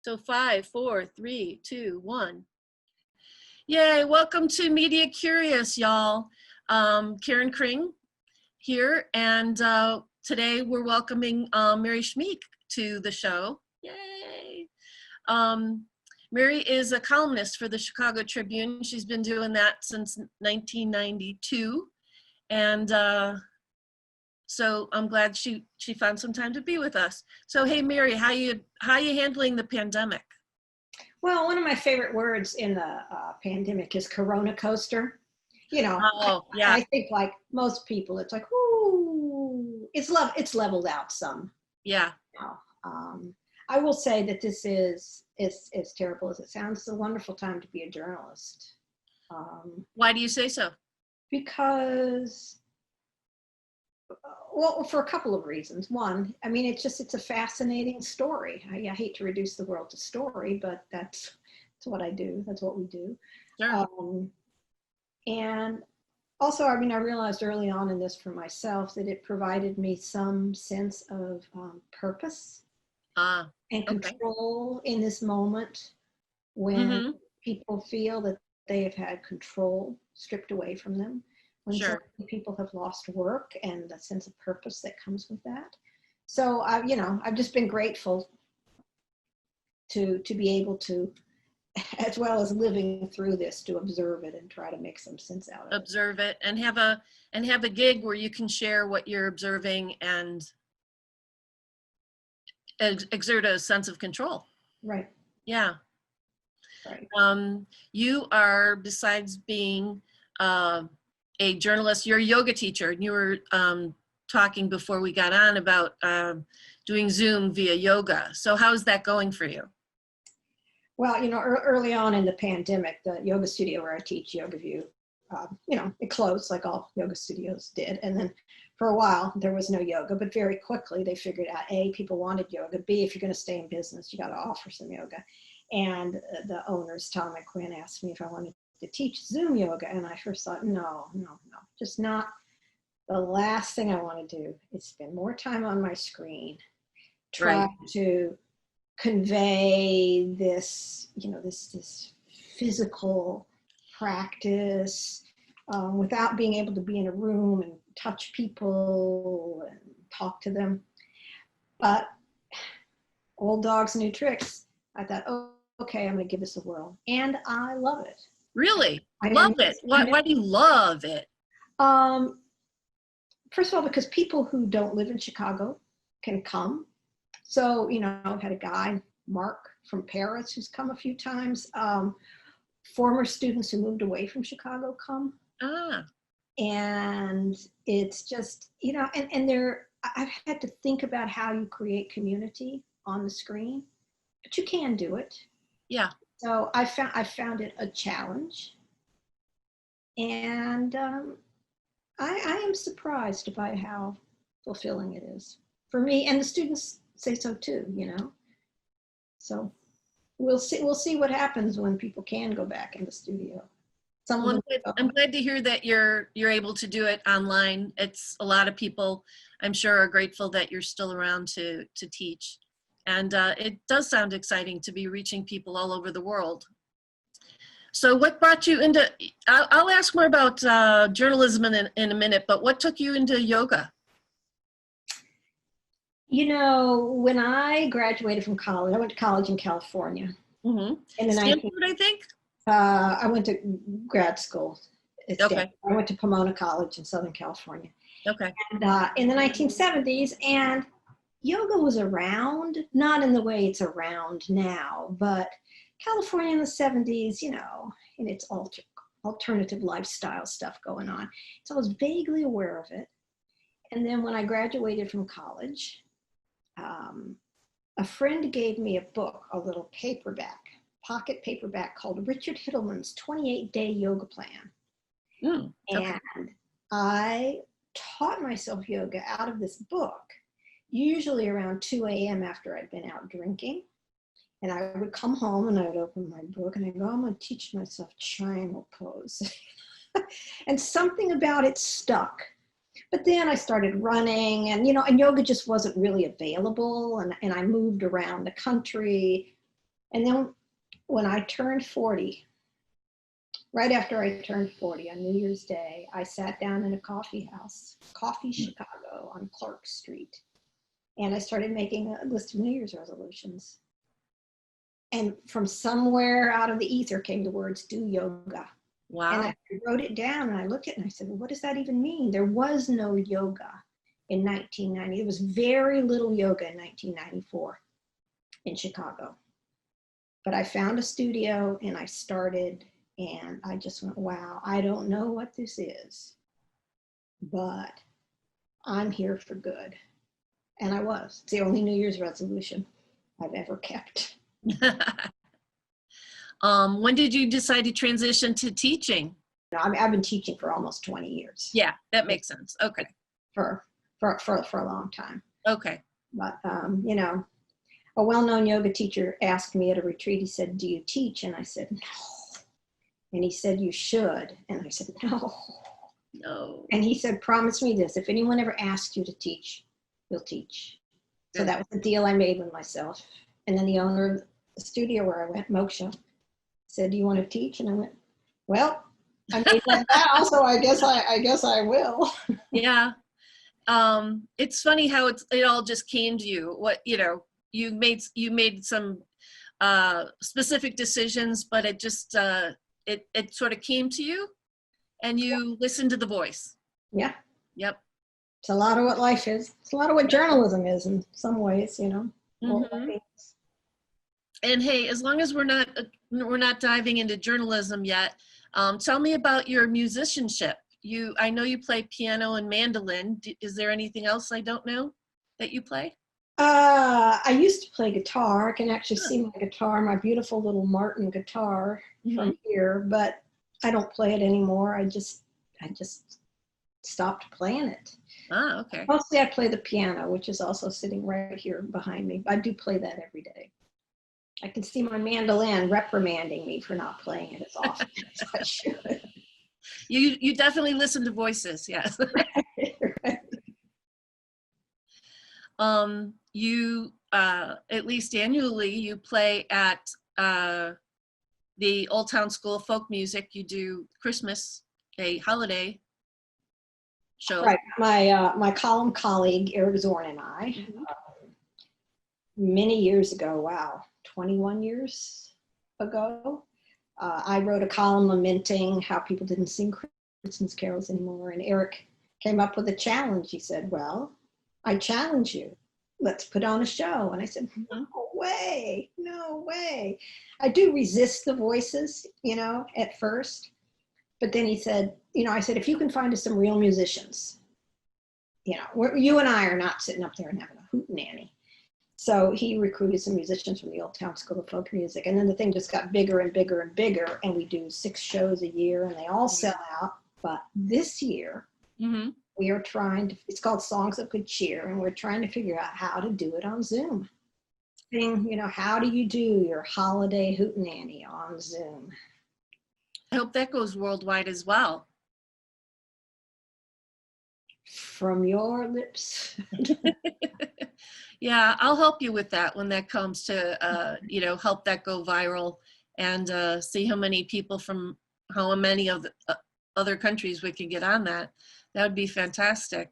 So 5, 4, 3, 2, 1. Yay, welcome to Media Curious, y'all. Karen Kring here, and today we're welcoming Mary Schmich to the show. Yay! Mary is a columnist for the Chicago Tribune. She's been doing that since 1992, and so I'm glad she found some time to be with us. So hey, Mary, how you handling the pandemic? Well, one of my favorite words in the pandemic is Corona coaster. You know, yeah. I think like most people, it's like, ooh, it's leveled out some. Yeah. I will say that this is as terrible as it sounds, it's a wonderful time to be a journalist. Why do you say so? Because, well, for a couple of reasons. One, I mean, it's a fascinating story. I hate to reduce the world to story, but that's what I do. That's what we do. Sure. And also, I mean, I realized early on in this for myself that it provided me some sense of purpose and control in this moment when people feel that they have had control stripped away from them. When so many people have lost work and the sense of purpose that comes with that. So I've just been grateful to be able to, as well as living through this, to observe it and try to make some sense out of it. Observe it and have a gig where you can share what you're observing and exert a sense of control. Right. Yeah. Right. You are, besides being a journalist, you're a yoga teacher, and you were talking before we got on about doing Zoom via yoga. So how's that going for you? Well, early on in the pandemic, the yoga studio where I teach, Yoga View, it closed like all yoga studios did. And then for a while, there was no yoga, but very quickly they figured out, A, people wanted yoga, B, if you're going to stay in business, you got to offer some yoga. And the owners, Tom and Quinn, asked me if I wanted to teach Zoom yoga. And I first thought, no, just not. The last thing I want to do is spend more time on my screen, try to convey this, this physical practice without being able to be in a room and touch people and talk to them. But old dogs, new tricks. I thought, oh, okay, I'm going to give this a whirl. And I love it. Really? Love it. Why do you love it? First of all, because people who don't live in Chicago can come. So, I've had a guy, Mark from Paris, who's come a few times. Former students who moved away from Chicago come. And it's just, I've had to think about how you create community on the screen, but you can do it. Yeah. So I found it a challenge. And I am surprised by how fulfilling it is for me, and the students say so too, So we'll see what happens when people can go back in the studio. I'm glad to hear that you're able to do it online. It's a lot of people, I'm sure, are grateful that you're still around to teach. And it does sound exciting to be reaching people all over the world. So what brought you into, I'll ask more about journalism in a minute, but what took you into yoga? When I graduated from college, I went to college in California. Stanford, I think? I went to grad school. Okay. I went to Pomona College in Southern California. Okay. And in the 1970s, and yoga was around, not in the way it's around now, but California in the 70s, in its alternative lifestyle stuff going on. So I was vaguely aware of it. And then when I graduated from college, a friend gave me a book, a little pocket paperback called Richard Hittleman's 28-Day Yoga Plan. And I taught myself yoga out of this book, usually around 2 a.m. after I'd been out drinking. And I would come home and I would open my book and I'd go, I'm going to teach myself triangle pose. And something about it stuck. But then I started running and yoga just wasn't really available. And I moved around the country And then when I turned 40, right after I turned 40 on New Year's Day, I sat down in a coffee house, Coffee Chicago on Clark Street. And I started making a list of New Year's resolutions. And from somewhere out of the ether came the words, do yoga. Wow. And I wrote it down and I looked at it and I said, well, what does that even mean? There was no yoga in 1990. There was very little yoga in 1994 in Chicago. But I found a studio and I started, and I just went, wow, I don't know what this is, but I'm here for good. And I was. It's the only New Year's resolution I've ever kept. When did you decide to transition to teaching? I've been teaching for almost 20 years. Yeah, that makes sense. Okay. For a long time. Okay. But, you know, a well-known yoga teacher asked me at a retreat, he said, do you teach? And I said, no. And he said, you should. And I said, no. No. And he said, promise me this, if anyone ever asks you to teach, you'll teach. So that was the deal I made with myself. And then the owner of the studio where I went, Moksha, said, do you want to teach? And I went, well, I made that vow, so I guess I will. Yeah. It's funny how it all just came to you. What, you know, you made some specific decisions, but it just it sort of came to you, and you listened to the voice. Yeah. Yep. It's a lot of what life is. It's a lot of what journalism is in some ways, you know. Mm-hmm. And hey, as long as we're not diving into journalism yet, tell me about your musicianship. I know you play piano and mandolin. Is there anything else I don't know that you play? I used to play guitar. I can actually see my guitar, my beautiful little Martin guitar from here, but I don't play it anymore. I just stopped playing it. Ah, okay. Mostly I play the piano, which is also sitting right here behind me. I do play that every day. I can see my mandolin reprimanding me for not playing it as often as I should. You definitely listen to voices, yes. Right. You at least annually you play at the Old Town School of Folk Music. You do Christmas, a holiday show. Right. My column colleague Eric Zorn and I, many years ago, wow, 21 years ago, I wrote a column lamenting how people didn't sing Christmas carols anymore. And Eric came up with a challenge. He said, well, I challenge you. Let's put on a show. And I said, no way, no way. I do resist the voices, you know, at first. But then he said, you know, I said, if you can find us some real musicians, you know, you and I are not sitting up there and having a hootenanny. So he recruited some musicians from the Old Town School of Folk Music. And then the thing just got bigger and bigger and bigger. And we do 6 shows a year and they all sell out. But this year, we are trying to, it's called Songs of Good Cheer. And we're trying to figure out how to do it on Zoom. You know, how do you do your holiday hootenanny on Zoom? I hope that goes worldwide as well. From your lips. Yeah, I'll help you with that when that comes to, you know, help that go viral and see how many people from how many of the other countries we can get on that. That would be fantastic.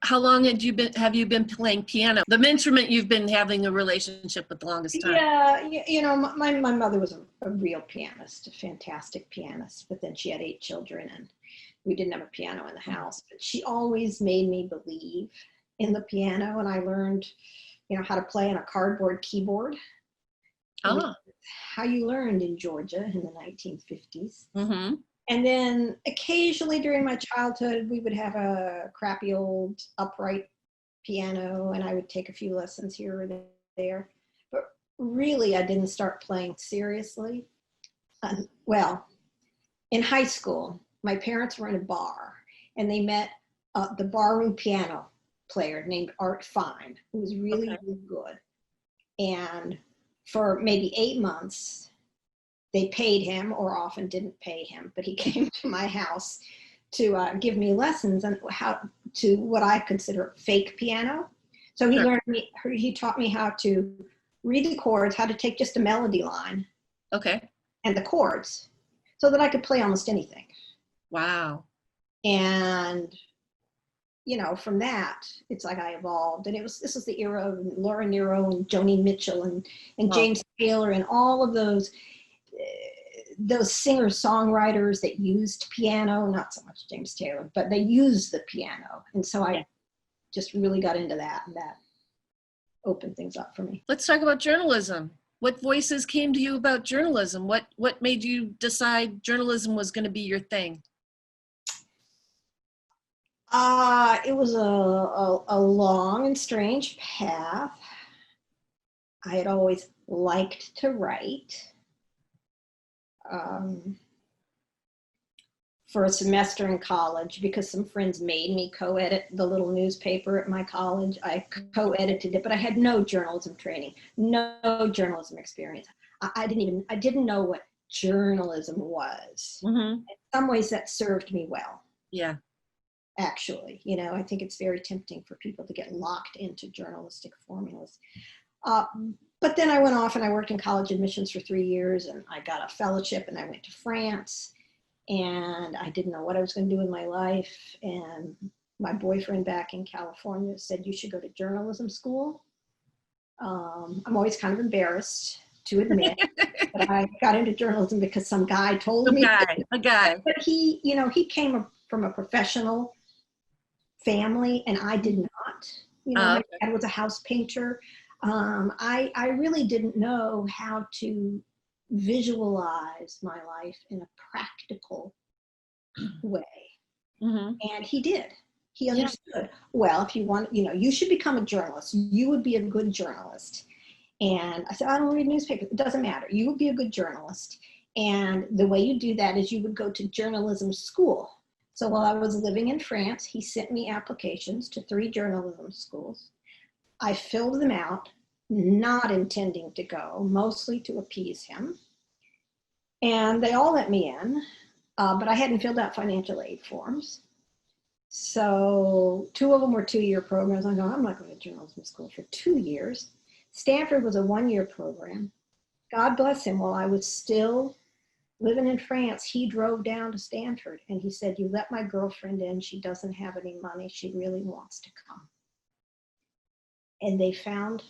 How long have you been playing piano? The instrument you've been having a relationship with the longest time. Yeah, you know, my mother was a real pianist, a fantastic pianist, but then she had 8 children and we didn't have a piano in the house. But she always made me believe in the piano, and I learned, you know, how to play on a cardboard keyboard. Oh. How you learned in Georgia in the 1950s. Mm-hmm. And then occasionally during my childhood, we would have a crappy old upright piano, and I would take a few lessons here or there. But really, I didn't start playing seriously. Well, in high school, my parents were in a bar, and they met the barroom piano player named Art Fine, who was really, really good. And for maybe 8 months, they paid him, or often didn't pay him, but he came to my house to give me lessons on how to what I consider fake piano. So he taught me how to read the chords, how to take just a melody line. Okay. And the chords, so that I could play almost anything. Wow. And, you know, from that, it's like I evolved. And this was the era of Laura Nyro and Joni Mitchell and James Taylor and all of those singer-songwriters that used piano, not so much James Taylor, but they used the piano. And so I just really got into that, and that opened things up for me. Let's talk about journalism. What voices came to you about journalism? What made you decide journalism was going to be your thing? It was a long and strange path. I had always liked to write. For a semester in college, because some friends made me co-edit the little newspaper at my college. I co-edited it, but I had no journalism training, no journalism experience. I didn't know what journalism was. Mm-hmm. In some ways that served me well. Yeah. Actually, you know, I think it's very tempting for people to get locked into journalistic formulas. But then I went off and I worked in college admissions for 3 years, and I got a fellowship, and I went to France. And I didn't know what I was going to do in my life. And my boyfriend back in California said, you should go to journalism school. I'm always kind of embarrassed to admit that I got into journalism because some guy told me. A guy. But he, you know, he came from a professional family, and I did not. You know, my dad was a house painter. I really didn't know how to visualize my life in a practical way. Mm-hmm. And he did. He understood. Well, if you want, you know, you should become a journalist. You would be a good journalist. And I said, I don't read newspapers. It doesn't matter. You would be a good journalist. And the way you do that is you would go to journalism school. So while I was living in France, he sent me applications to 3 journalism schools. I filled them out, not intending to go, mostly to appease him. And they all let me in, but I hadn't filled out financial aid forms. So 2 of them were 2-year programs. I go, I'm not going to journalism school for 2 years. Stanford was a 1-year program. God bless him, while I was still living in France, he drove down to Stanford and he said, you let my girlfriend in. She doesn't have any money. She really wants to come. And they found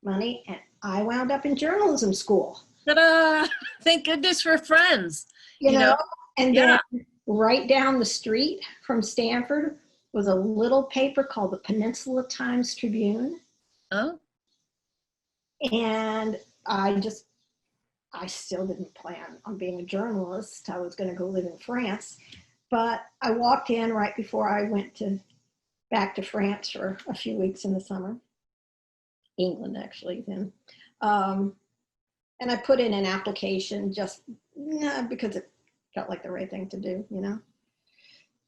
money, and I wound up in journalism school. Ta-da! Thank goodness for friends. You know? And then right down the street from Stanford was a little paper called the Peninsula Times Tribune. Oh. And I still didn't plan on being a journalist. I was going to go live in France. But I walked in right before I went back to France for a few weeks in the summer. England, actually, then. And I put in an application just because it felt like the right thing to do, you know.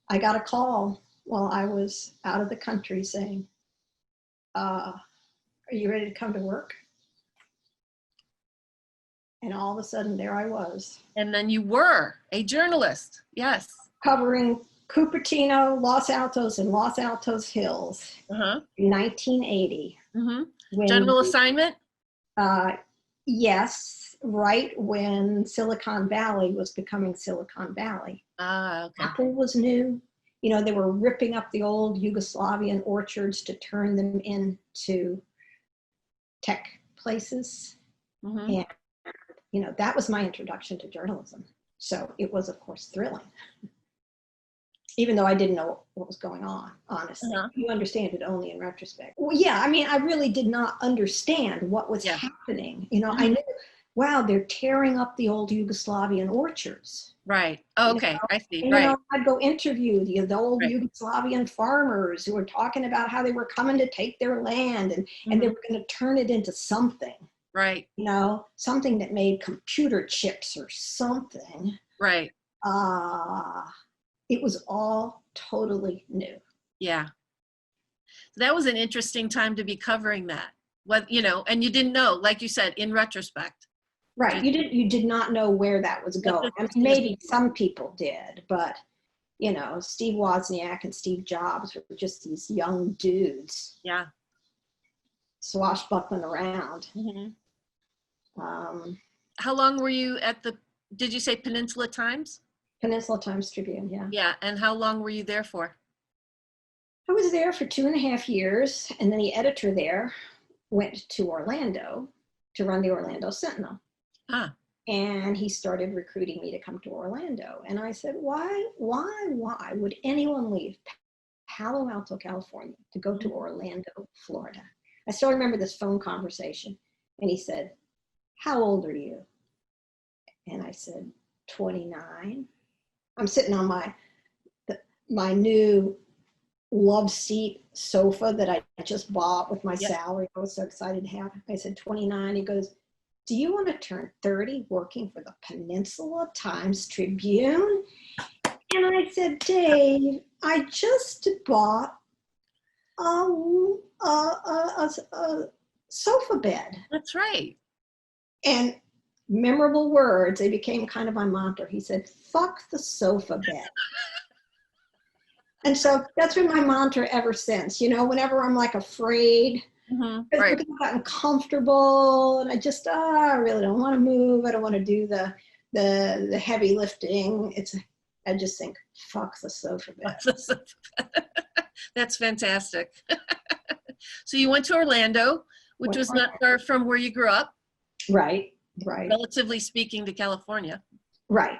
I got a call while I was out of the country saying, are you ready to come to work? And all of a sudden, there I was. And then you were a journalist, yes. Covering Cupertino, Los Altos, and Los Altos Hills, in 1980. Mm-hmm. General assignment? Yes, right when Silicon Valley was becoming Silicon Valley. Okay. Apple was new. You know, they were ripping up the old Yugoslavian orchards to turn them into tech places. Mm-hmm. And, you know, that was my introduction to journalism. So it was, of course, thrilling. Even though I didn't know what was going on, honestly. You understand it only in retrospect. Well, yeah, I mean, I really did not understand what was happening. You know, I knew, wow, they're tearing up the old Yugoslavian orchards. Right. Oh, okay, I see. And, right. You know, I'd go interview the old Yugoslavian farmers who were talking about how they were coming to take their land and they were going to turn it into something. Right. You know, something that made computer chips or something. Right. It was all totally new. Yeah. That was an interesting time to be covering that. What, you know, and you didn't know, like you said, in retrospect. Right. You did not know where that was going. I mean, maybe some people did, but you know, Steve Wozniak and Steve Jobs were just these young dudes. Yeah. swashbuckling around. How long were you at the, did you say Peninsula Times? Peninsula Times Tribune, yeah. Yeah, and how long were you there for? I was there for 2.5 years, and then the editor there went to Orlando to run the Orlando Sentinel. Ah. And he started recruiting me to come to Orlando. And I said, why would anyone leave Palo Alto, California to go to Orlando, Florida? I still remember this phone conversation. And he said, how old are you? And I said, 29. I'm sitting on my new love seat sofa that I just bought with my salary. I was so excited to have. I said, 29. He goes, do you want to turn 30 working for the Peninsula Times Tribune? And I said, Dave, I just bought a sofa bed. That's right. And memorable words, they became kind of my mantra. He said, fuck the sofa bed. And so that's been my mantra ever since. You know, whenever I'm like afraid, right. I've gotten comfortable, and I just I really don't want to move. I don't want to do the heavy lifting. I just think, fuck the sofa bed. That's fantastic. So you went to Orlando, which was not far from where you grew up. Right. Relatively speaking to California. Right.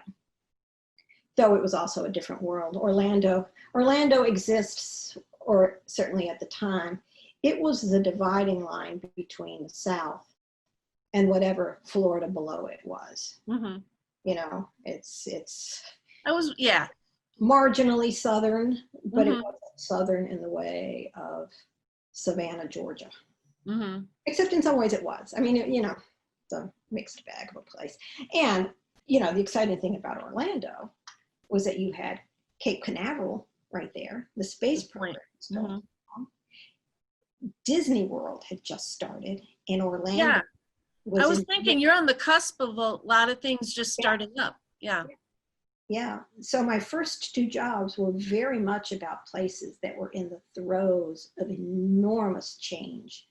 Though it was also a different world. Orlando exists, or certainly at the time, it was the dividing line between the South and whatever Florida below it was. You know, it's marginally Southern, but it wasn't Southern in the way of Savannah, Georgia. Except in some ways it was. I mean, it's a mixed bag of a place. And, the exciting thing about Orlando was that you had Cape Canaveral right there, the space program. Disney World had just started in Orlando. Yeah. I was thinking you're on the cusp of a lot of things just starting up. Yeah. Yeah. So my first 2 jobs were very much about places that were in the throes of enormous change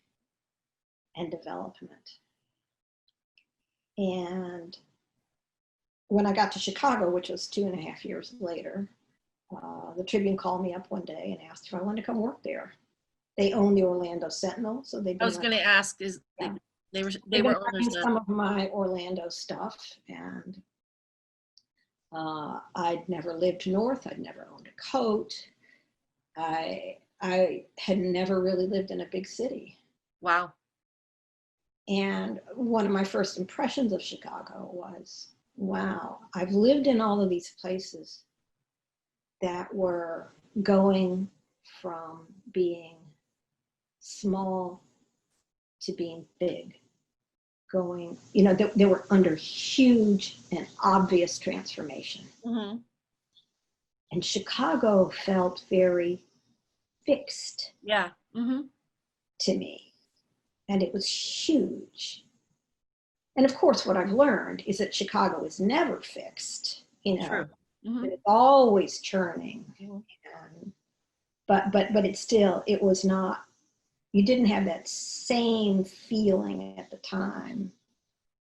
and development. And when I got to Chicago, which was 2.5 years later, the Tribune called me up one day and asked if I wanted to come work there. They own the Orlando Sentinel, so they. I was going to ask, they were owners some of my Orlando stuff, and I'd never lived north. I'd never owned a coat. I had never really lived in a big city. Wow. And one of my first impressions of Chicago was, wow, I've lived in all of these places that were going from being small to being big, they were under huge and obvious transformation. And Chicago felt very fixed to me, and it was huge. And of course, what I've learned is that Chicago is never fixed, True. It's always churning. But it was not, you didn't have that same feeling at the time.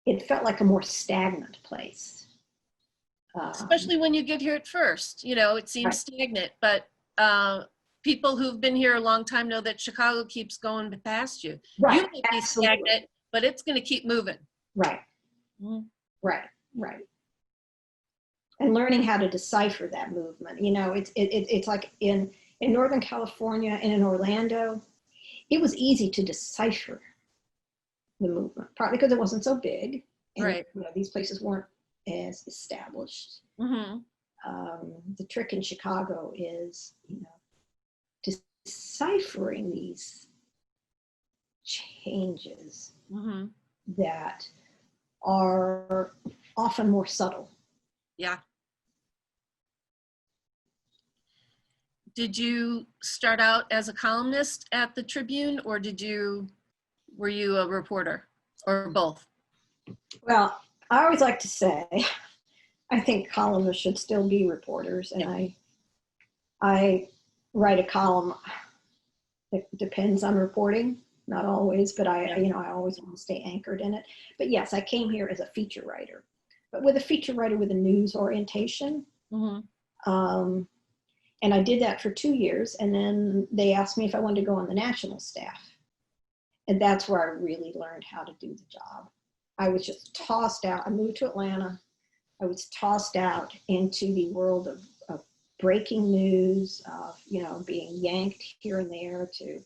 It felt like a more stagnant place. Especially when you get here at first, it seems stagnant, but people who've been here a long time know that Chicago keeps going past you. Right. You might be stagnant, but it's going to keep moving. Right. Right. And learning how to decipher that movement. It's like in Northern California and in Orlando, it was easy to decipher the movement, partly because it wasn't so big. And, these places weren't as established. The trick in Chicago is, deciphering these changes that are often more subtle. Yeah. Did you start out as a columnist at the Tribune, or were you a reporter, or both? Well, I always like to say, I think columnists should still be reporters, and I write a column that depends on reporting. not always, but Yeah. I always want to stay anchored in it. But yes, I came here as a feature writer, but with a feature writer with a news orientation. Mm-hmm. And I did that for 2 years. And then they asked me if I wanted to go on the national staff. And that's where I really learned how to do the job. I was just tossed out. I moved to Atlanta. I was tossed out into the world of breaking news, of, being yanked here and there to,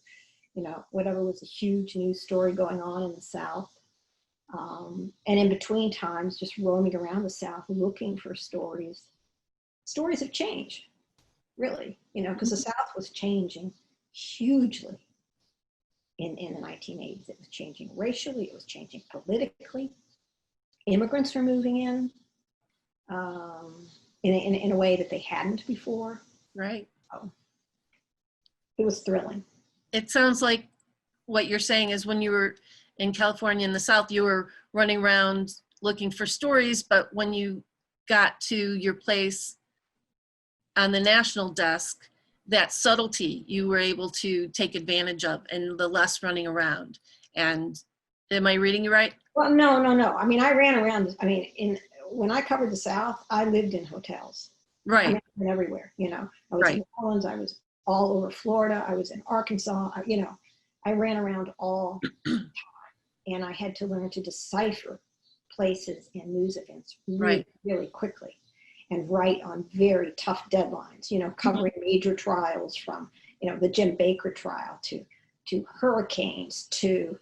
whatever was a huge news story going on in the South. And in between times, just roaming around the South looking for stories of change, really, because the South was changing hugely in the 1980s. It was changing racially, it was changing politically. Immigrants were moving in a way that they hadn't before. Right. So it was thrilling. It sounds like what you're saying is when you were in California in the South, you were running around looking for stories, but when you got to your place on the national desk, that subtlety you were able to take advantage of, and the less running around. And am I reading you right? Well, no. I mean, I ran around. I mean, when I covered the South, I lived in hotels. Right. I mean, I went everywhere, I was in New Orleans, I was all over Florida, I was in Arkansas, I ran around all the time, and I had to learn to decipher places and news events really, really quickly, and write on very tough deadlines, covering major trials from, the Jim Baker trial to hurricanes to,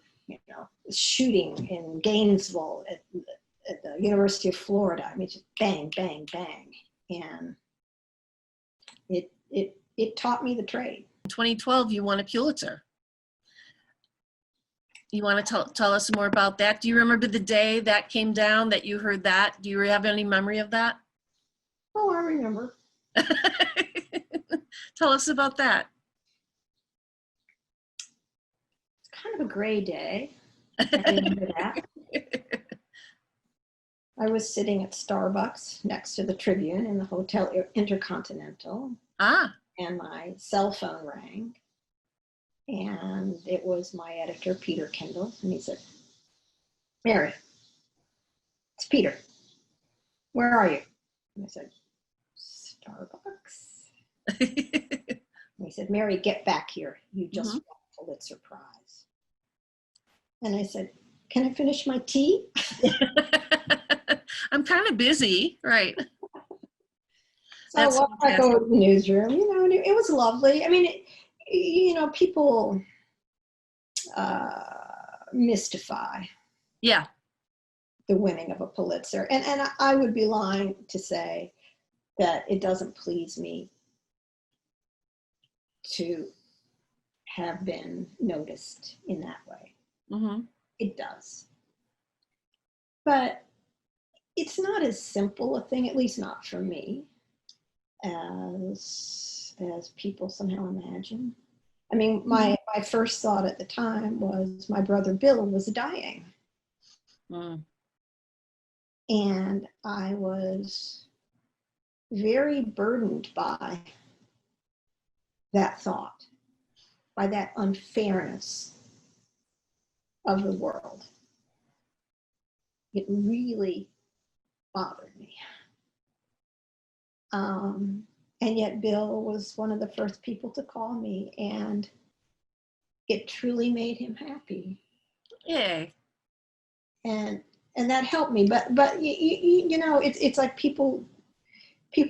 shooting in Gainesville at the University of Florida. I mean, just bang, bang, bang. And it taught me the trade. In 2012, you won a Pulitzer. You want to tell us more about that? Do you remember the day that came down, that you heard that? Do you have any memory of that? Oh, I remember. Tell us about that. It's kind of a gray day. I remember that. I was sitting at Starbucks next to the Tribune in the Hotel Intercontinental. And my cell phone rang. And it was my editor, Peter Kendall. And he said, "Mary, it's Peter. Where are you?" And I said, "Starbucks." And he said, "Mary, get back here. You just won the Pulitzer Prize." And I said, "Can I finish my tea?" I'm kind of busy, right? So I walked back over to the newsroom, and it was lovely. I mean, people mystify the winning of a Pulitzer. And I would be lying to say that it doesn't please me to have been noticed in that way. It does. But it's not as simple a thing, at least not for me, as people somehow imagine. I mean, my first thought at the time was my brother Bill was dying. And I was very burdened by that thought, by that unfairness of the world. It really bothered me. And yet Bill was one of the first people to call me, and it truly made him happy. Yay. And that helped me. But it's like people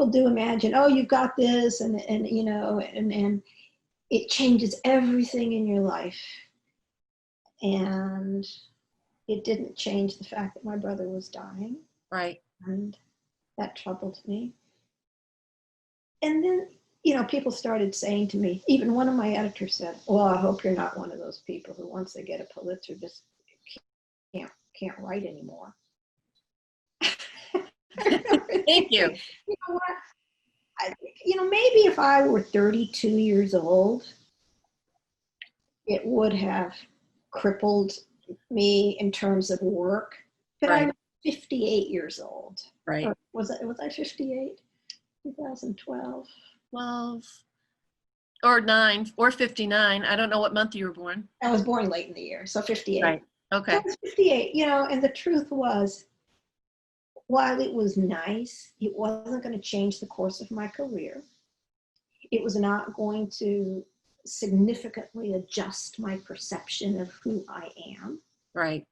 do imagine, oh, you've got this, and it changes everything in your life. And it didn't change the fact that my brother was dying. Right. And that troubled me. And then, people started saying to me, even one of my editors said, "Well, I hope you're not one of those people who, once they get a Pulitzer, just can't write anymore." Thank you. You know what? Maybe if I were 32 years old, it would have crippled me in terms of work. But I'm 58 years old. Right. Or was I 58? 2012. 12. or 9 or 59. I don't know what month you were born. I was born late in the year, so 58. Right. Okay. I was 58, and the truth was, while it was nice, it wasn't going to change the course of my career. It was not going to significantly adjust my perception of who I am. Right.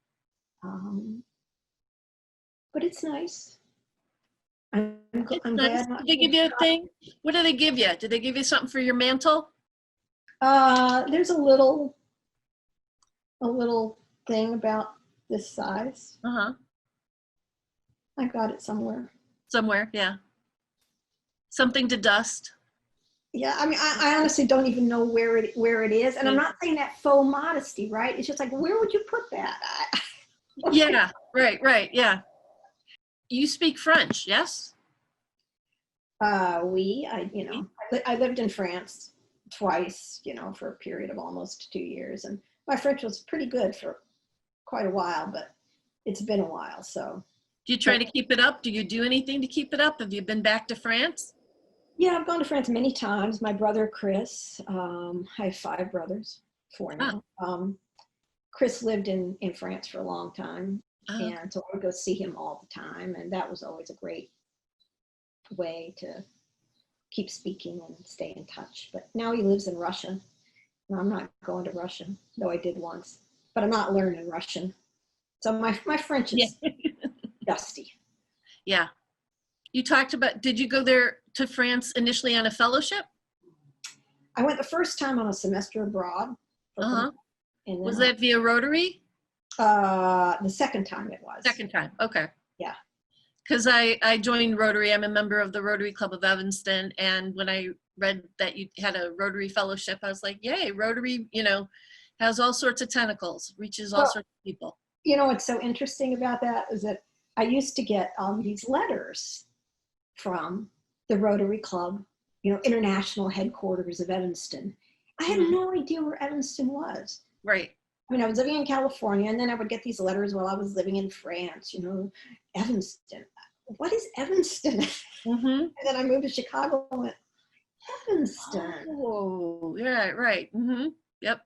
But it's nice. I'm Nice. glad. Did they give you a thing? What did they give you? Did they give you something for your mantle? There's a little thing about this size. Uh-huh. I got it somewhere. Somewhere, yeah. Something to dust. Yeah, I mean, I honestly don't even know where it is, and I'm not saying that faux modesty, right? It's just like, where would you put that? Yeah, right, yeah. You speak French, yes? I lived in France twice, for a period of almost 2 years, and my French was pretty good for quite a while, but it's been a while, so. Do you try to keep it up? Do you do anything to keep it up? Have you been back to France? Yeah, I've gone to France many times. My brother, Chris, I have 5 brothers, 4 now. Chris lived in France for a long time, and so I would go see him all the time, and that was always a great way to keep speaking and stay in touch. But now he lives in Russia, and I'm not going to Russia, though I did once, but I'm not learning Russian. So my French is dusty. Yeah. You talked about, did you go there to France initially on a fellowship? I went the first time on a semester abroad. Was that via Rotary? The second time it was. Second time, okay. Yeah. Because I joined Rotary. I'm a member of the Rotary Club of Evanston. And when I read that you had a Rotary fellowship, I was like, yay, Rotary, has all sorts of tentacles, reaches all sorts of people. What's so interesting about that is that I used to get these letters from the Rotary Club, international headquarters of Evanston. I had no idea where Evanston was. Right. I mean, I was living in California, and then I would get these letters while I was living in France, Evanston. What is Evanston? And then I moved to Chicago and went, Evanston. Oh, yeah, right. Yep.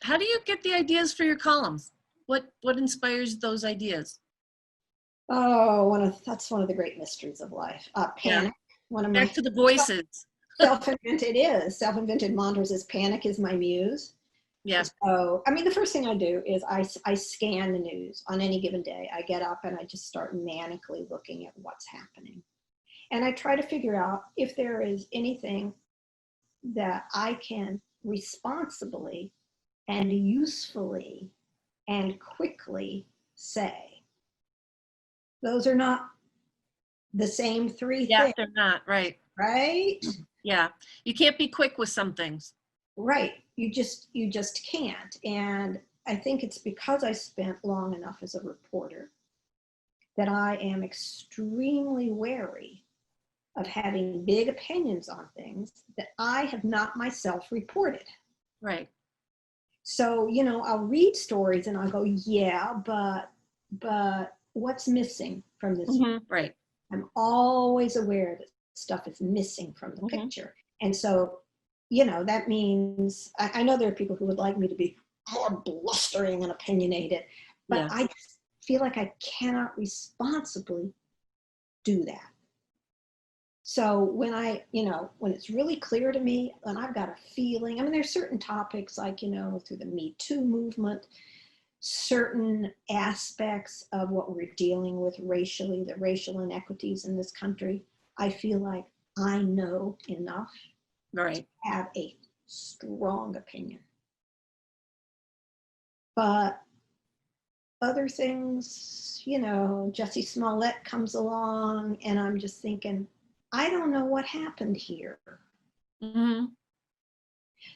How do you get the ideas for your columns? What inspires those ideas? Oh, that's one of the great mysteries of life. Panic. One of Back to the voices. Self-invented mantras is panic is my muse. Yeah. So, I mean, the first thing I do is I scan the news on any given day. I get up and I just start manically looking at what's happening. And I try to figure out if there is anything that I can responsibly and usefully and quickly say. Those are not the same 3 things. Yeah, they're not, right. Right? Yeah. You can't be quick with some things. Right. You just can't. And I think it's because I spent long enough as a reporter that I am extremely wary of having big opinions on things that I have not myself reported. Right. So, I'll read stories and I'll go, yeah, but what's missing from this? Right. I'm always aware that stuff is missing from the picture. And so, that means, I know there are people who would like me to be more blustering and opinionated, but I just feel like I cannot responsibly do that. So when when it's really clear to me and I've got a feeling, I mean, there's certain topics like, through the Me Too movement, certain aspects of what we're dealing with racially, the racial inequities in this country, I feel like I know enough to have a strong opinion. But other things, Jussie Smollett comes along and I'm just thinking, I don't know what happened here.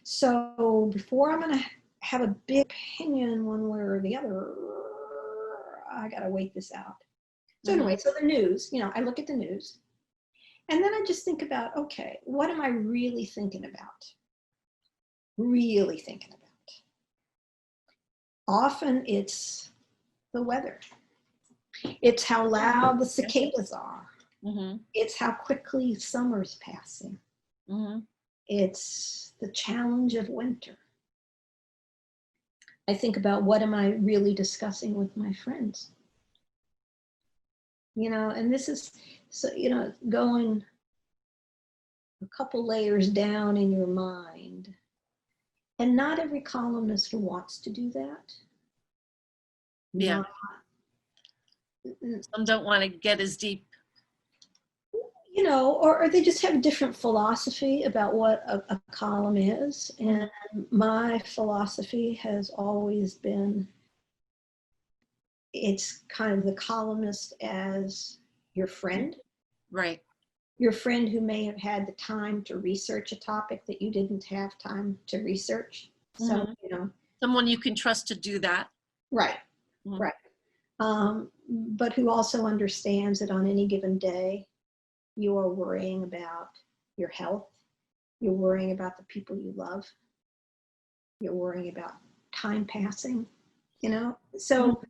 So before I'm going to have a big opinion one way or the other, I got to wait this out. So anyway, so the news, I look at the news and then I just think about, okay, what am I really thinking about? Really thinking about. Often it's the weather. It's how loud the cicadas are. It's how quickly summer's passing. It's the challenge of winter. I think about, what am I really discussing with my friends? And this is, so, going a couple layers down in your mind. And not every columnist wants to do that. Yeah. Some don't want to get as deep. Or they just have a different philosophy about what a column is. And my philosophy has always been, it's kind of the columnist as your friend. Right. Your friend who may have had the time to research a topic that you didn't have time to research. So, someone you can trust to do that. Right, right. But who also understands that on any given day, you are worrying about your health. You're worrying about the people you love. You're worrying about time passing, So,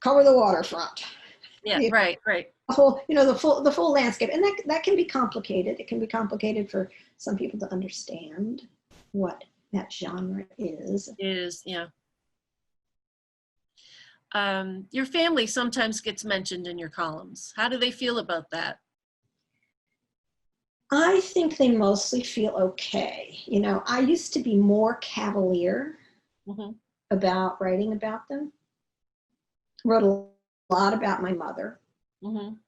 cover the waterfront. Yeah, right. The whole, the full landscape, and that can be complicated. It can be complicated for some people to understand what that genre is. Yeah. Your family sometimes gets mentioned in your columns. How do they feel about that? I think they mostly feel okay. I used to be more cavalier about writing about them. Wrote a lot about my mother,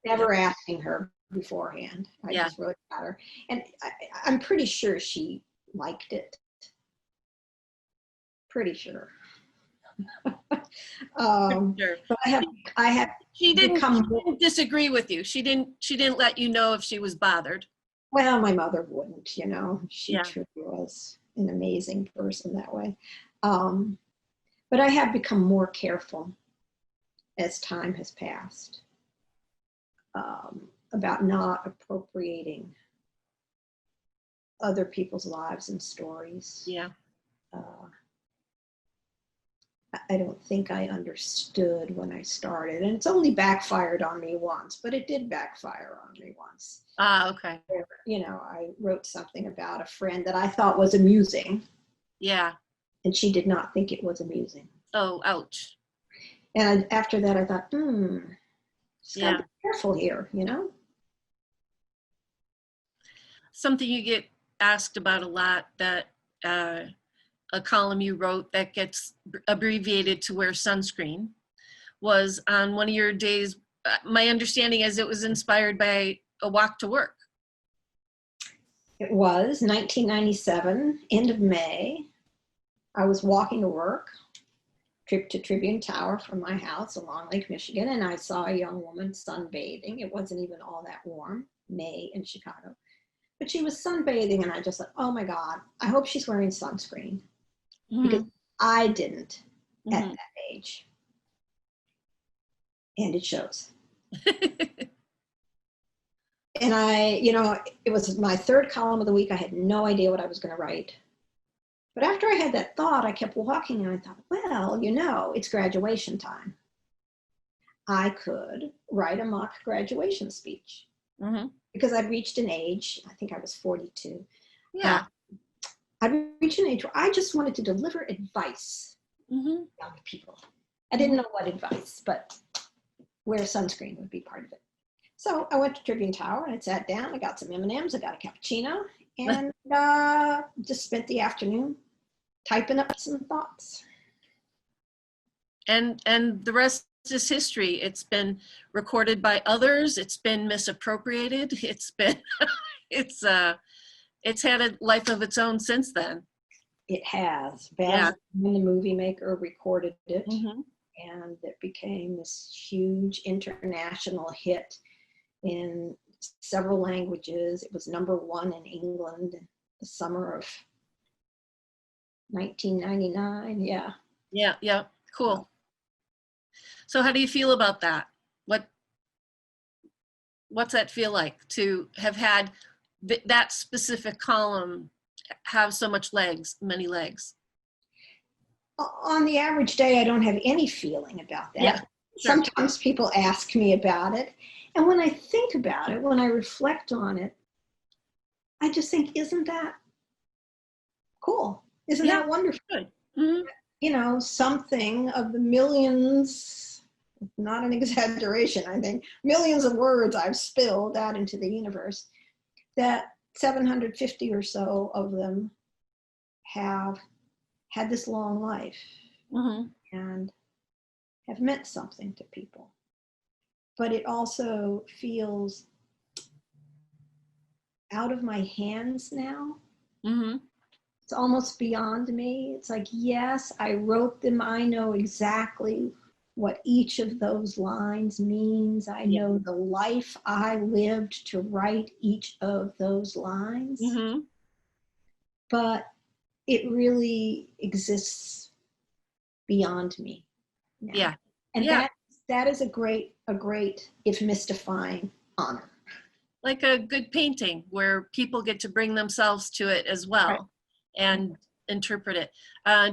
never asking her beforehand. I just wrote about her. And I'm pretty sure she liked it. Pretty sure. Sure. But I have she didn't disagree with you. She didn't let you know if she was bothered. Well, my mother wouldn't, she truly was an amazing person that way. But I have become more careful as time has passed about not appropriating other people's lives and stories. Yeah. I don't think I understood when I started, and it's only backfired on me once, but it did backfire on me once. Okay. I wrote something about a friend that I thought was amusing. Yeah. And she did not think it was amusing. Oh, ouch. And after that, I thought, just gotta be careful here, Something you get asked about a lot, that a column you wrote that gets abbreviated to Wear Sunscreen, was on one of your days. My understanding is it was inspired by a walk to work. It was 1997, end of May. I was walking to work, trip to Tribune Tower from my house along Lake Michigan, and I saw a young woman sunbathing. It wasn't even all that warm, May in Chicago. But she was sunbathing, and I just thought, oh my God, I hope she's wearing sunscreen. Because I didn't at that age. And it shows. And it was my third column of the week. I had no idea what I was going to write. But after I had that thought, I kept walking, and I thought, well, it's graduation time. I could write a mock graduation speech. Because I'd reached an age, I think I was 42. Yeah. I'd reached an age where I just wanted to deliver advice to young people. I didn't know what advice, but wear sunscreen would be part of it. So I went to Tribune Tower and I sat down. I got some M&Ms. I got a cappuccino, and just spent the afternoon typing up some thoughts. And the rest is history. It's been recorded by others. It's been misappropriated. It's had a life of its own since then. It has. Baz, the movie maker, recorded it, and it became this huge international hit in several languages. It was #1 in England in the summer of 1999. Yeah. Cool. So how do you feel about that? What's that feel like, to have had that specific column have so many legs? On the average day, I don't have any feeling about that. Yeah, sure. Sometimes people ask me about it, And when I think about it, when I reflect on it, I just think, isn't that cool? Isn't Yeah, that wonderful? good. Mhm. You know, something of the millions, not an exaggeration, I think, millions of words I've spilled out into the universe, that 750 or so of them have had this long life Mhm. and have meant something to people. But it also feels out of my hands now. Mhm. It's almost beyond me. It's like, yes, I wrote them. I know exactly what each of those lines means. I Yeah. know the life I lived to write each of those lines. Mhm. But it really exists beyond me now. Yeah. And Yeah. that is a great, if mystifying, honor. Like a good painting where people get to bring themselves to it as well Right. and interpret it.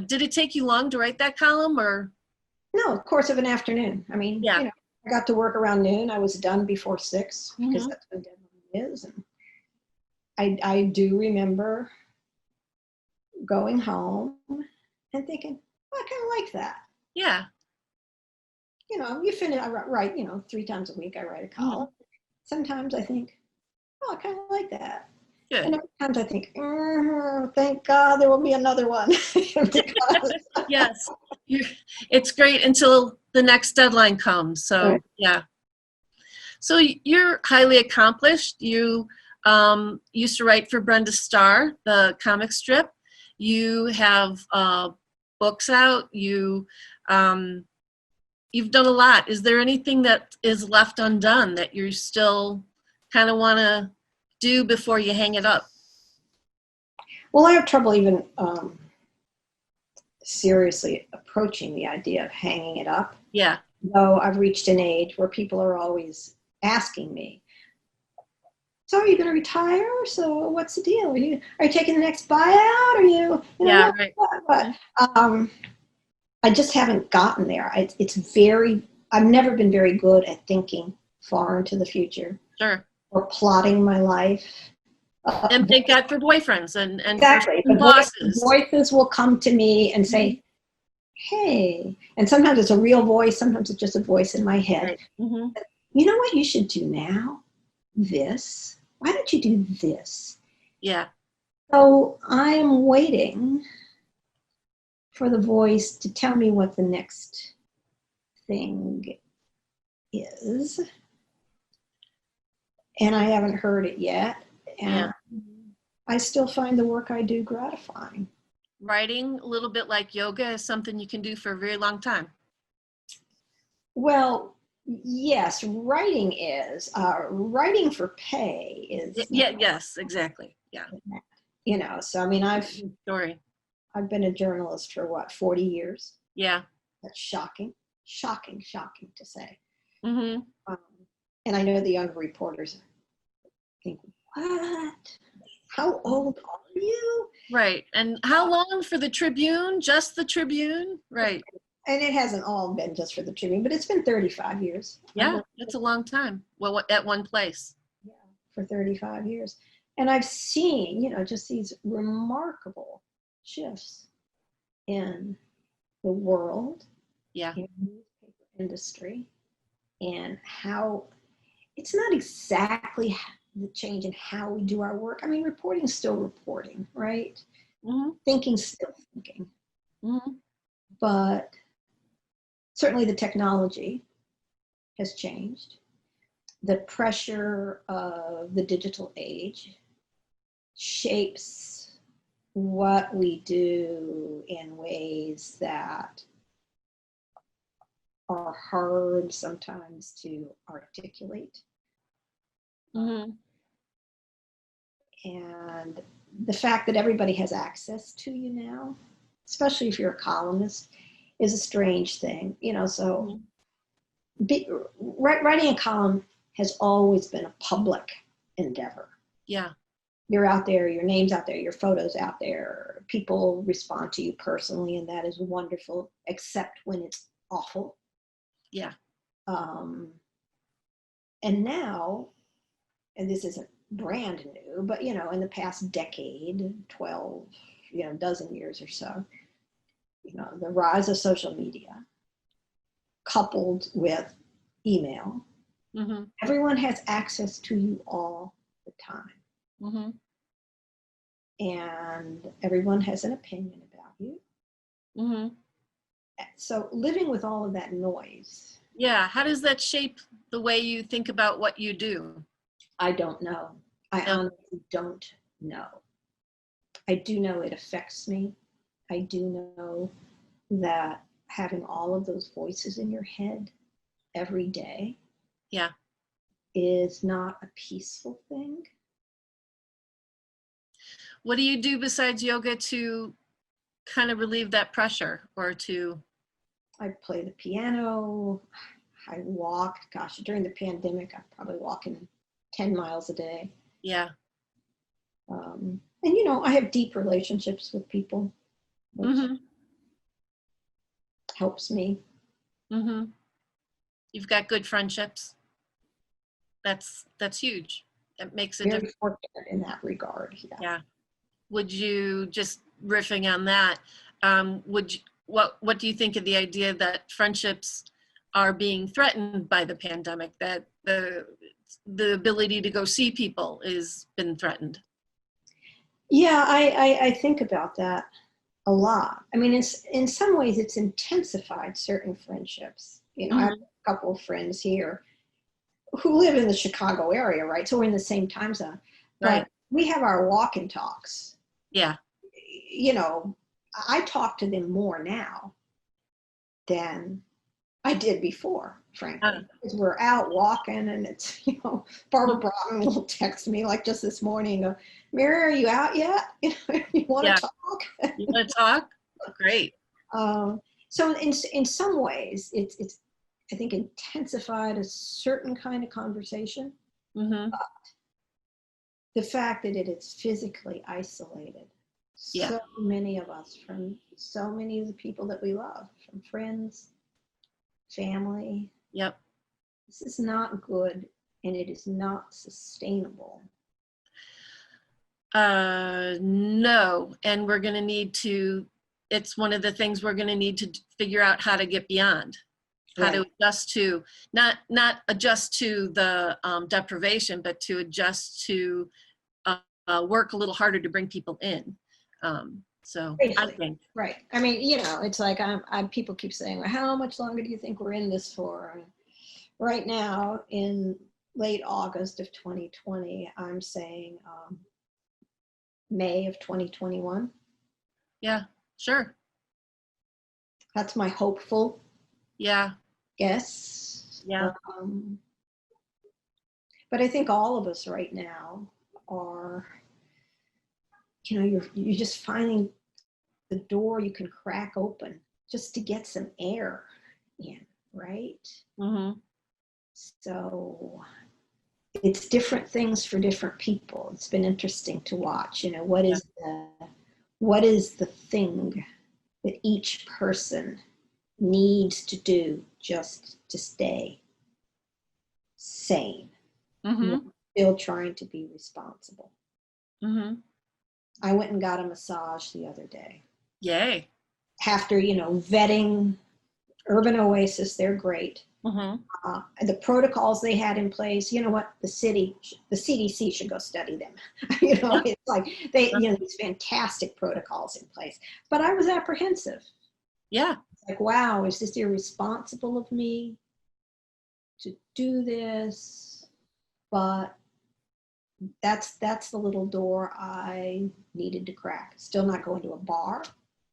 Did it take you long to write that column or? No, course of an afternoon. I mean, Yeah. you know, I got to work around noon. I was done before 6 because Mhm. that's when deadline is. And I do remember going home and thinking, oh, I kind of like that. Yeah. You know, you finish, I write, you know, 3 times a week I write a column. Mhm. Sometimes I think, oh, I kind of like that. And Good. other times I think, thank God there will be another one. Because, Yes. You, it's great until the next deadline comes. So right. yeah. So you're highly accomplished. You used to write for Brenda Starr, the comic strip. You have books out. You've done a lot. Is there anything that is left undone that you still kind of want to do before you hang it up? Well, I have trouble even seriously approaching the idea of hanging it up. Yeah. Though I've reached an age where people are always asking me, so are you going to retire? So what's the deal? Are you taking the next buyout? Are you know, Yeah. Right. what? I just haven't gotten there. I've never been very good at thinking far into the future Sure. or plotting my life. And thank God for boyfriends and for Exactly. some bosses. Voices will come to me and say, hey, and sometimes it's a real voice, sometimes it's just a voice in my head. Right. Mm-hmm. You know what you should do now? This. Why don't you do this? Yeah. So I am waiting for the voice to tell me what the next thing is. And I haven't heard it yet. Yeah. And I still find the work I do gratifying. Writing, a little bit like yoga, is something you can do for a very long time. Well, yes, writing is. Writing for pay is. Yeah. Yes. Exactly. Yeah. You know, so I mean, Story. I've been a journalist for what, 40 years? Yeah. That's shocking to say. Mm-hmm. Um, and I know the young reporters think, what? How old are you? Right. And how long for the Tribune? Just the Tribune? Right. And it hasn't all been just for the Tribune, but it's been 35 years. Yeah. That's a long time. Well, at one place. Yeah, for 35 years. And I've seen, you know, just these remarkable shifts in the world, Yeah. in the newspaper industry, and how it's not exactly the change in how we do our work. I mean, reporting is still reporting, right? Mm-hmm. Thinking still thinking. Mm-hmm. But certainly the technology has changed. The pressure of the digital age shapes what we do in ways that are hard sometimes to articulate. Mm-hmm. And the fact that everybody has access to you now, especially if you're a columnist, is a strange thing. You know, so writing a column has always been a public endeavor. Yeah. You're out there, your name's out there, your photo's out there, people respond to you personally, and that is wonderful, except when it's awful. Yeah. And now, and this isn't brand new, but you know, in the past decade, 12, you know, dozen years or so, you know, the rise of social media coupled with email, everyone has access to you all the time. And everyone has an opinion about you. So living with all of that noise. Yeah, how does that shape the way you think about what you do? I don't know. I honestly don't know. I do know it affects me. I do know that having all of those voices in your head every day is not a peaceful thing. What do you do besides yoga to kind of relieve that pressure, or to? I play the piano. I walk. Gosh, during the pandemic, I'm probably walking 10 miles a day. Yeah. And, you know, I have deep relationships with people, which helps me. You've got good friendships. That's huge. It makes a Very difference. fortunate in that regard. Yeah. Would you, just riffing on that, what do you think of the idea that friendships are being threatened by the pandemic, that the ability to go see people has been threatened? Yeah, I think about that a lot. I mean, in some ways, it's intensified certain friendships. You know, I have a couple of friends here who live in the Chicago area, right? So we're in the same time zone. But we have our walk and talks. Yeah. You know, I talk to them more now than I did before, frankly, because we're out walking, and it's, you know, Barbara Broughton will text me like just this morning, go, Mary, are you out yet? You know, you want to talk? You want to talk? Great. So in some ways, it's I think intensified a certain kind of conversation. But the fact that it is physically isolated so many of us from so many of the people that we love, from friends, family. Yep. This is not good, and it is not sustainable. No, and we're going to need to, it's one of the things we're going to need to figure out how to get beyond, how to adjust to, not adjust to the deprivation, but to adjust to work a little harder to bring people in. So I think. Right. I mean, you know, it's like people keep saying, well, how much longer do you think we're in this for? And right now, in late August of 2020, I'm saying May of 2021. Yeah, sure. That's my hopeful guess. Yeah. But I think all of us right now are, you know, you're just finding the door you can crack open just to get some air in, right? So it's different things for different people. It's been interesting to watch, you know, what is the thing that each person needs to do just to stay sane, still trying to be responsible. I went and got a massage the other day. Yay. After, you know, vetting Urban Oasis, they're great. The protocols they had in place, you know what, the CDC should go study them. You know, it's like they, you know, these fantastic protocols in place. But I was apprehensive. Yeah. It's like, wow, is this irresponsible of me to do this? But that's the little door I needed to crack. Still not going to a bar.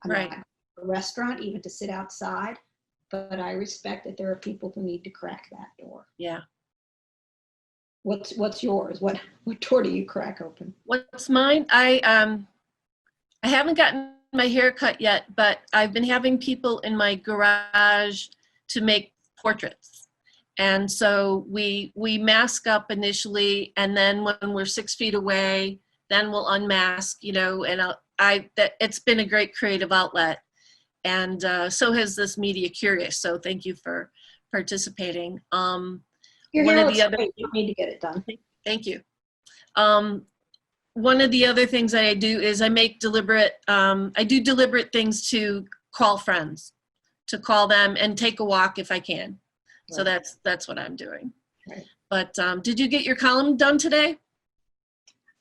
I'm not going to a restaurant, even to sit outside. But I respect that there are people who need to crack that door. Yeah. What's yours? What door do you crack open? What's mine? I haven't gotten my hair cut yet, but I've been having people in my garage to make portraits. And so we mask up initially, and then when we're 6 feet away, then we'll unmask, you know, and it's been a great creative outlet. And so has this Media Curious. So thank you for participating. Your one hair of looks the other, great. You need to get it done. thank you. One of the other things that I do is I make I do deliberate things to call friends, to call them and take a walk if I can. So Right. that's what I'm doing. Right. But did you get your column done today?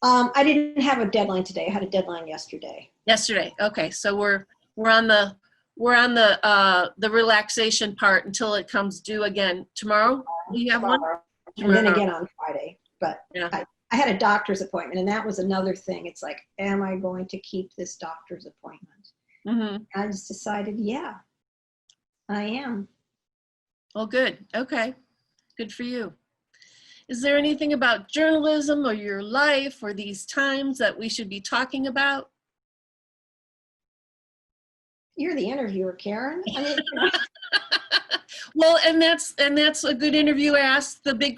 I didn't have a deadline today. I had a deadline yesterday. Yesterday. Okay, so we're on the relaxation part until it comes due again tomorrow. Do you have one? Tomorrow. And then again on Friday. But Yeah. I had a doctor's appointment, and that was another thing. It's like, am I going to keep this doctor's appointment? Mm-hmm. I just decided, yeah, I am. Well, good. Okay, good for you. Is there anything about journalism or your life or these times that we should be talking about? You're the interviewer, Karen. I mean, Well, and that's a good interview. Ask the big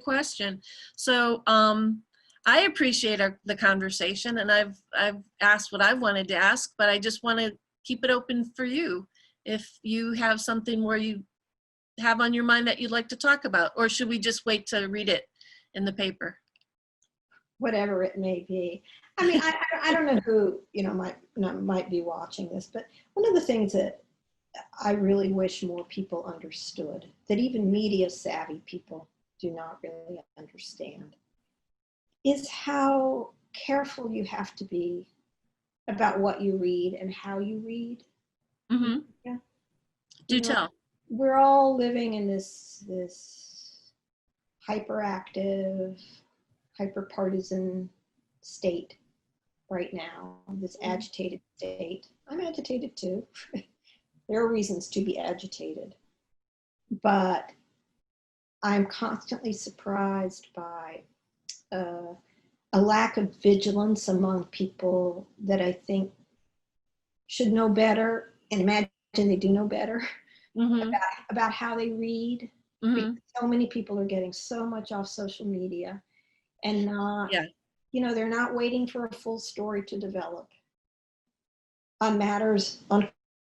question. So I appreciate the conversation, and I've asked what I wanted to ask, but I just want to keep it open for you. If you have something where you have on your mind that you'd like to talk about, or should we just wait to read it in the paper? whatever it may be. I mean, I don't know who, might be watching this, but one of the things that I really wish more people understood, that even media savvy people do not really understand, is how careful you have to be about what you read and how you read. Mm-hmm. Yeah. Do tell. We're all living in this hyperactive, hyper-partisan state right now, this agitated state. I'm agitated too. There are reasons to be agitated, but I'm constantly surprised by a lack of vigilance among people that I think should know better, and imagine they do know better. Mm-hmm. about how they read. Mm-hmm. So many people are getting so much off social media and not, they're not waiting for a full story to develop on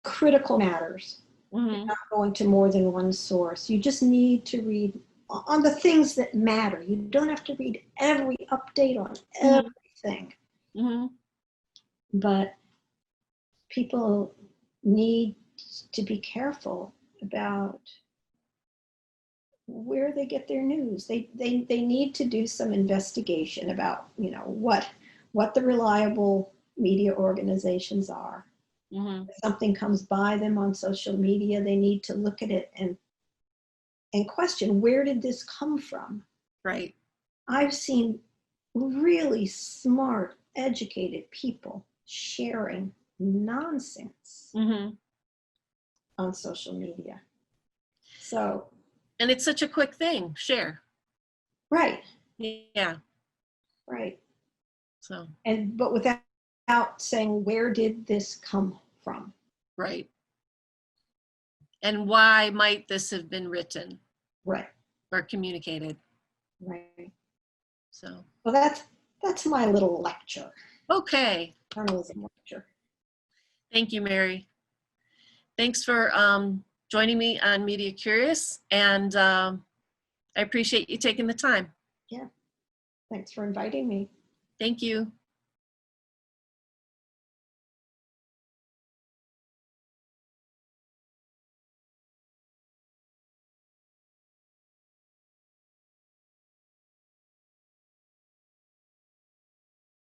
critical matters. Mm-hmm. You're not going to more than one source. You just need to read on the things that matter. You don't have to read every update on everything. Mm-hmm. But people need to be careful about where they get their news. They need to do some investigation about, what the reliable media organizations are. Mm-hmm. If something comes by them on social media, they need to look at it and question, where did this come from? Right. I've seen really smart, educated people sharing nonsense on social media. So, and it's such a quick thing. Share. Right. Yeah. Right. So. But without saying, where did this come from? Right. And why might this have been written? Right. Or communicated. Right. So. Well, that's my little lecture. Okay. Journalism lecture. Thank you, Mary. Thanks for joining me on Media Curious, and I appreciate you taking the time. Yeah. Thanks for inviting me. Thank you.